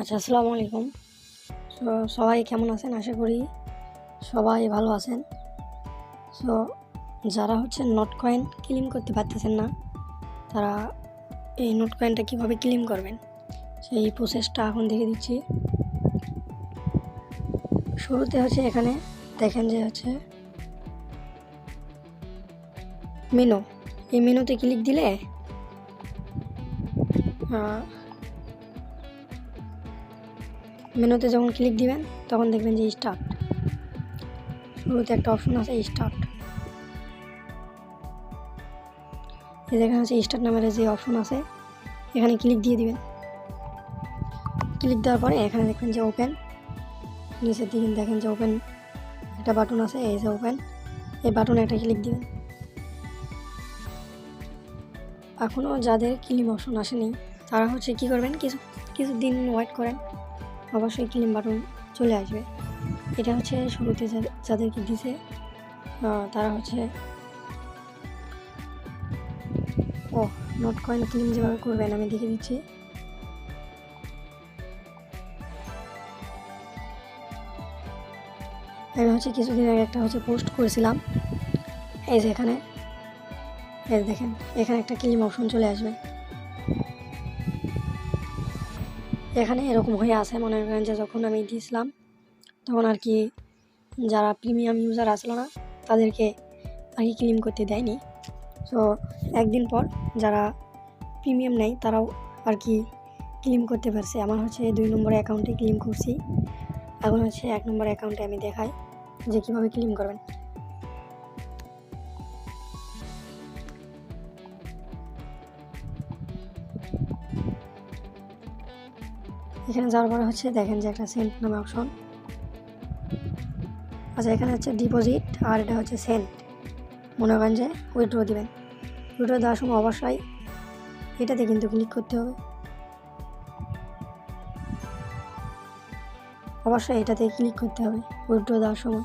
আচ্ছা, আসসালামু আলাইকুম। সবাই কেমন আছেন? আশা করি সবাই ভালো আছেন। সো যারা নোট কয়েন ক্লেম করতে পারতেছেন না, তারা এই নোট কয়েনটা কীভাবে ক্লেম করবেন সেই প্রসেসটা এখন দেখে দিচ্ছি। শুরুতে এখানে দেখেন যে মেনু, এই মেনুতে ক্লিক দিলে মেনুতে যখন ক্লিক দিবেন তখন দেখবেন যে স্টার্ট, শুরুতে একটা অপশন আছে স্টার্ট। যেখানে স্টার্ট নামের যে অপশন আছে এখানে ক্লিক দিয়ে দিবেন। ক্লিক দেওয়ার পরে এখানে দেখবেন যে ওপেন, নিচের দিকে দেখেন যে ওপেন একটা বাটন আছে, এই যে ওপেন, এই বাটনে একটা ক্লিক দিবেন। এখনও যাদের ক্লেম অপশন আসেনি তারা কী করবেন, কিছুদিন ওয়েট করেন, অবশ্যই ক্লেম বাটন চলে আসবে। এটা শুরুতে যাদেরকে দিছে তারা নোট কয়েন ক্লেম যেভাবে করবেন আমি দেখে দিচ্ছি। আমি কিছুদিন আগে একটা পোস্ট করেছিলাম, এই যে এখানে দেখেন এখানে একটা ক্লেম অপশন চলে আসবে। এখানে এরকম হয়ে আছে, মনে করেন যে যখন আমি দিয়েছিলাম তখন যারা প্রিমিয়াম ইউজার আসলো না তাদেরকে ক্লেম করতে দেয়নি। সো একদিন পর যারা প্রিমিয়াম নেই তারাও ক্লেম করতে পারছে। আমার 2 নম্বর অ্যাকাউন্টে ক্লেম করছি। এখন 1 নম্বর অ্যাকাউন্টে আমি দেখাই যে কীভাবে ক্লেম করবেন। এখানে যাওয়ার পরে দেখেন যে একটা সেন্ট নামে অপশন। আচ্ছা, এখানে ডিপোজিট আর এটা সেন্ট। মনে করেন যে উইথড্র দেবেন, উইথড্র দেওয়ার সময় অবশ্যই এটাতে কিন্তু ক্লিক করতে হবে, অবশ্যই এটাতে ক্লিক করতে হবে উইথড্র দেওয়ার সময়।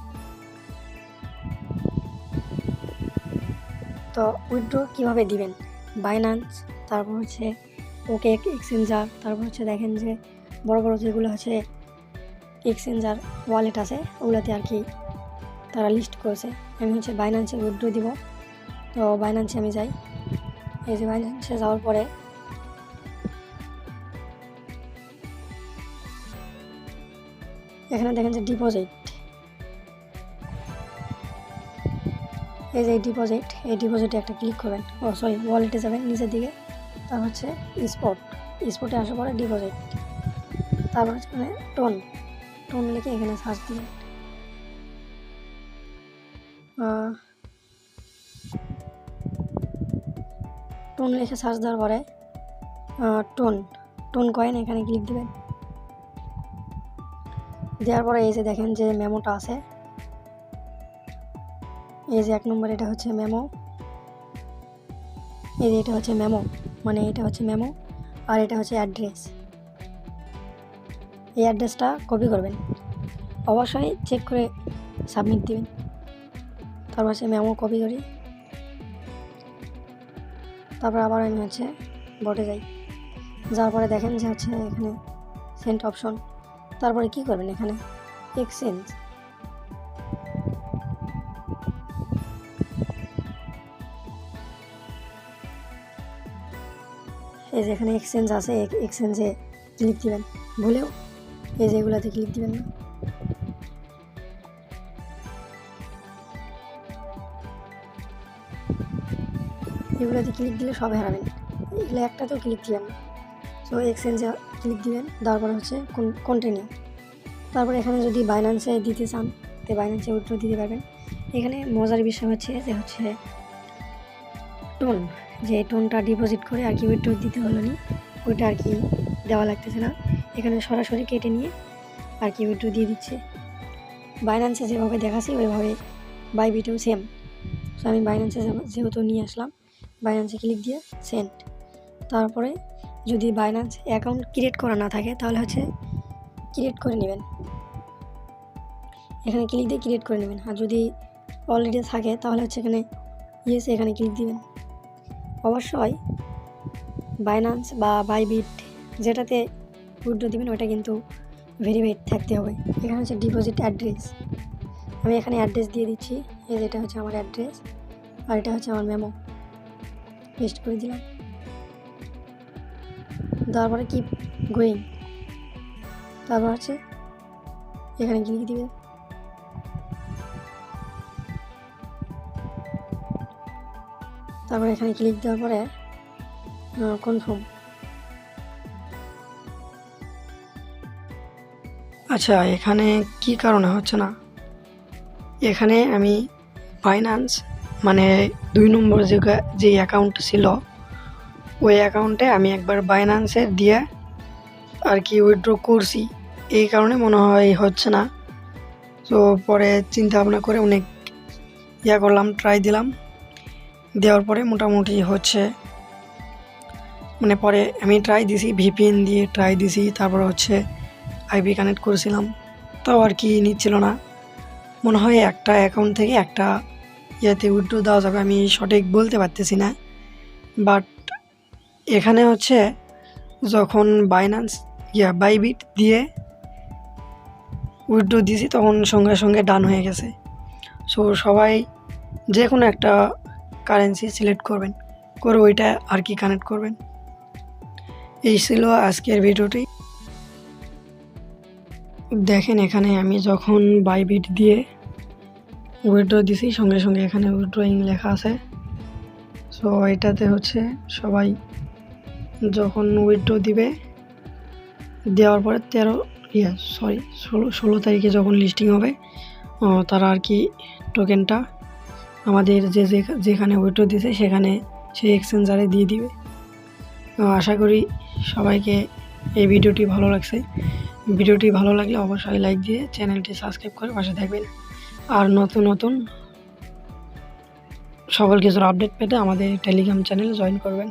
তো উইথড্র কীভাবে দিবেন, বাইন্যান্স, তারপর ওকে এক্সচেঞ্জার, তারপর দেখেন যে বড় বড় যেগুলো এক্সচেঞ্জার ওয়ালেট আছে ওগুলোতে তারা লিস্ট করেছে। আমি বাইন্যান্সে উইথড্র দিব। তো বাইন্যান্সে আমি যাই। এই যে বাইন্যান্সে যাওয়ার পরে এখানে দেখেন যে ডিপোজিট, এই যে ডিপোজিট, এই ডিপোজিটে একটা ক্লিক করবেন। ওয়ালেটে যাবেন নিচের দিকে, তারপর স্পটে আসার পরে ডিপোজিট, তারপর টোন লিখে এখানে সার্চ দিবেন। টোন লিখে সার্চ দেওয়ার পরে টোন কয়েন এখানে ক্লিক দিবেন। দেওয়ার পরে এই যে দেখেন যে মেমোটা আছে, এই যে 1 নম্বর এটা মেমো, এই যে এটা মেমো, মানে এটা মেমো, আর এটা অ্যাড্রেস। এই অ্যাড্রেসটা কপি করবেন, অবশ্যই চেক করে সাবমিট দিবেন। তারপর মেমো কপি করি, তারপর আবার আমি বটে যাই। যাওয়ার পরে দেখেন যে এখানে সেন্ট অপশন। তারপরে কি করবেন, এখানে এক্সচেঞ্জ, এই যে এখানে এক্সচেঞ্জ আছে, এক্সচেঞ্জে ক্লিক দিবেন। ভুলেও এই যে এগুলাতে ক্লিক দিবেন না। এগুলোতে ক্লিক দিলে সব হারাবেন, এগুলো একটাতেও ক্লিক দিবেন না। সো এক্সচেঞ্জে ক্লিক দিবেন, তারপর কন্টিনিউ। তারপর এখানে যদি বাইন্যান্সে দিতে চান তো বাইন্যান্সে উইথড্র দিতে পারবেন। এখানে মজার বিষয় যে টোন, যে টোনটা ডিপোজিট করে উইথড্র দিতে হলো নি, ওইটা দেওয়া লাগতেছে না। এখানে সরাসরি কেটে নিয়ে উইথড্র দিয়ে দিচ্ছে। বাইন্যান্সে যেভাবে দেখাচ্ছি ওইভাবে বাইবিটেও সেম। সো আমি বাইন্যান্সে যেহেতু নিয়ে আসলাম, বাইন্যান্সে ক্লিক দিয়ে সেন্ট। তারপরে যদি বাইন্যান্স অ্যাকাউন্ট ক্রিয়েট করা না থাকে তাহলে ক্রিয়েট করে নেবেন, এখানে ক্লিক দিয়ে ক্রিয়েট করে নেবেন। আর যদি অলরেডি থাকে তাহলে এখানে ইয়েস, এখানে ক্লিক দিবেন। অবশ্যই বাইন্যান্স বা বাইবিট যেটাতে উইথড্র দিবেন ওটা কিন্তু ভেরিফাইড থাকতে হবে। এখানে হচ্ছে ডিপোজিট অ্যাড্রেস, আমি এখানে অ্যাড্রেস দিয়ে দিচ্ছি। এই যেটা হচ্ছে আমার অ্যাড্রেস আর এটা হচ্ছে আমার মেমো, পেস্ট করে দিলাম। তারপরে কিপ গোয়িং, তারপর হচ্ছে এখানে ক্লিক দিবে। তারপরে এখানে ক্লিক দেওয়ার পরে কনফার্ম। আচ্ছা, এখানে কি কারণে হচ্ছে না? এখানে আমি বাইন্যান্স মানে 2 নম্বর যে অ্যাকাউন্ট ছিল ওই অ্যাকাউন্টে আমি একবার বাইন্যান্সের দিয়ে আর কি উইথড্র করছি, এই কারণে মনে হয় হচ্ছে না। তো পরে চিন্তা ভাবনা করে অনেক করলাম, ট্রাই দিলাম, দেওয়ার পরে মোটামুটি হচ্ছে। মানে পরে আমি ট্রাই দিছি, ভিপিএন দিয়ে ট্রাই দিছি, তারপর হচ্ছে আইপি কানেক্ট করেছিলাম, তাও আর কি নিচ্ছিল না। মনে হয় একটা অ্যাকাউন্ট থেকে একটা উইথড্র দেওয়া যাবে, আমি সঠিক বলতে পারতেছি না। বাট এখানে হচ্ছে যখন বাইন্যান্স বাইবিট দিয়ে উইথড্র দিয়েছি তখন সঙ্গে সঙ্গে ডান হয়ে গেছে। সো সবাই যে কোনো একটা কারেন্সি সিলেক্ট করবেন, করে ওইটা আর কি কানেক্ট করবেন। এই ছিল আজকের ভিডিওটি। দেখেন এখানে আমি যখন বাইবিট দিয়ে উইথড্র দিছি সঙ্গে সঙ্গে এখানে উইথড্রয়িং লেখা আছে। সো এটাতে হচ্ছে সবাই যখন উইথড্র দিবে, দেওয়ার পরে 16 তারিখে যখন লিস্টিং হবে তারা আর কি টোকেনটা আমাদের যেখানে উইথড্র দিছে সেখানে সেই এক্সচেঞ্জারে দিয়ে দিবে। আশা করি সবাইকে এই ভিডিওটি ভালো লাগছে। ভিডিওটি ভালো লাগলে অবশ্যই লাইক দিয়ে চ্যানেলটি সাবস্ক্রাইব করে পাশে থাকবেন। আর নতুন নতুন সকল কিছুর আপডেট পেতে আমাদের টেলিগ্রাম চ্যানেল জয়েন করবেন।